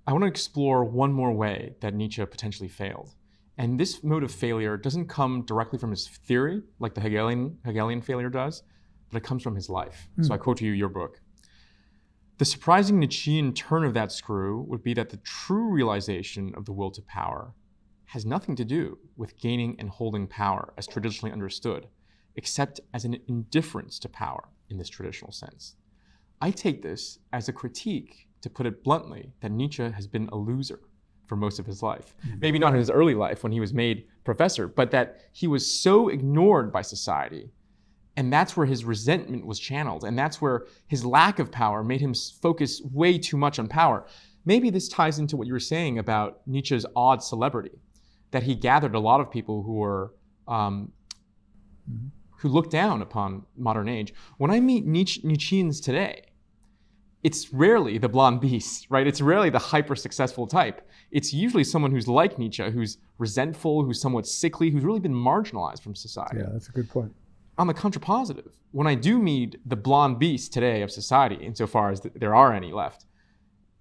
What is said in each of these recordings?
I want to explore one more way that Nietzsche potentially failed. And this mode of failure doesn't come directly from his theory, like the Hegelian failure does, but it comes from his life. So I quote to you your book. The surprising Nietzschean turn of that screw would be that the true realization of the will to power has nothing to do with gaining and holding power as traditionally understood, except as an indifference to power in this traditional sense. I take this as a critique, to put it bluntly, that Nietzsche has been a loser for most of his life. Maybe not in his early life when he was made professor, but that he was so ignored by society. And that's where his resentment was channeled. And that's where his lack of power made him focus way too much on power. Maybe this ties into what you were saying about Nietzsche's odd celebrity, that he gathered a lot of people who were, who looked down upon modern age. When I meet Nietzscheans today, it's rarely the blonde beast, right? It's rarely the hyper-successful type. It's usually someone who's like Nietzsche, who's resentful, who's somewhat sickly, who's really been marginalized from society. Yeah, that's a good point. On the contrapositive, when I do meet the blonde beast today of society, insofar as there are any left,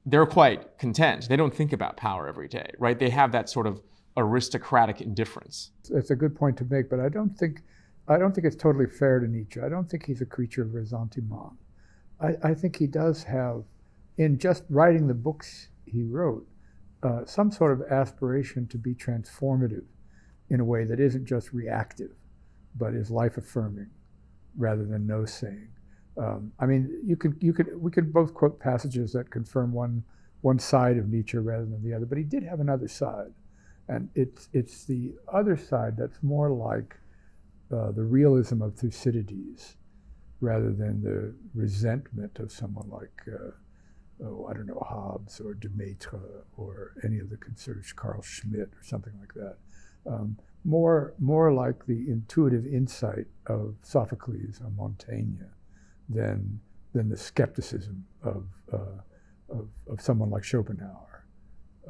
they're quite content. They don't think about power every day, right? They have that sort of aristocratic indifference. It's a good point to make, but I don't think it's totally fair to Nietzsche. I don't think he's a creature of ressentiment. I think he does have, in just writing the books he wrote, some sort of aspiration to be transformative in a way that isn't just reactive, but is life-affirming rather than no-saying. I mean, we could both quote passages that confirm one side of Nietzsche rather than the other, but he did have another side, and it's the other side that's more like the realism of Thucydides, rather than the resentment of someone like, I don't know, Hobbes or Demaitre or any of the conservatives, Carl Schmitt or something like that. More like the intuitive insight of Sophocles or Montaigne than the skepticism of someone like Schopenhauer.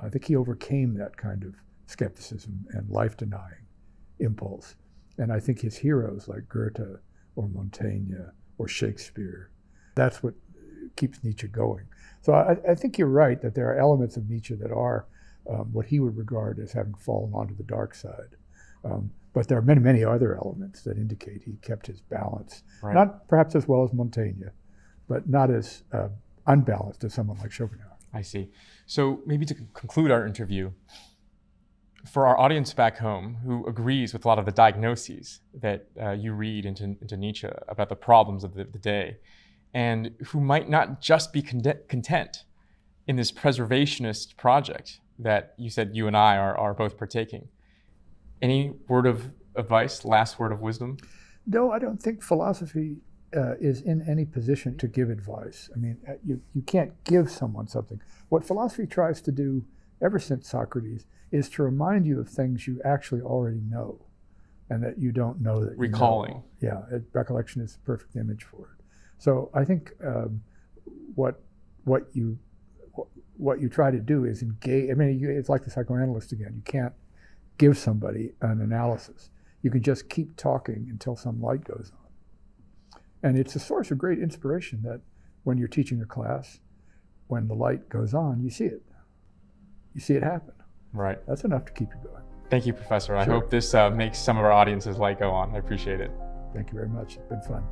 I think he overcame that kind of skepticism and life-denying impulse. And I think his heroes like Goethe or Montaigne or Shakespeare, that's what keeps Nietzsche going. So I think you're right that there are elements of Nietzsche that are what he would regard as having fallen onto the dark side. But there are many, many other elements that indicate he kept his balance. Right. Not perhaps as well as Montaigne, but not as unbalanced as someone like Schopenhauer. I see. So maybe to conclude our interview, for our audience back home who agrees with a lot of the diagnoses that you read into Nietzsche about the problems of the day, and who might not just be content in this preservationist project that you said you and I are both partaking, any word of advice, last word of wisdom? No, I don't think philosophy is in any position to give advice. I mean, you can't give someone something. What philosophy tries to do ever since Socrates is to remind you of things you actually already know and that you don't know that recalling. You know. Yeah, recollection is the perfect image for it. So I think what you try to do is engage. I mean, it's like the psychoanalyst again. You can't give somebody an analysis. You can just keep talking until some light goes on. And it's a source of great inspiration that when you're teaching a class, when the light goes on, you see it. You see it happen. Right. That's enough to keep you going. Thank you, Professor. Sure. I hope this makes some of our audience's light go on. I appreciate it. Thank you very much. It's been fun.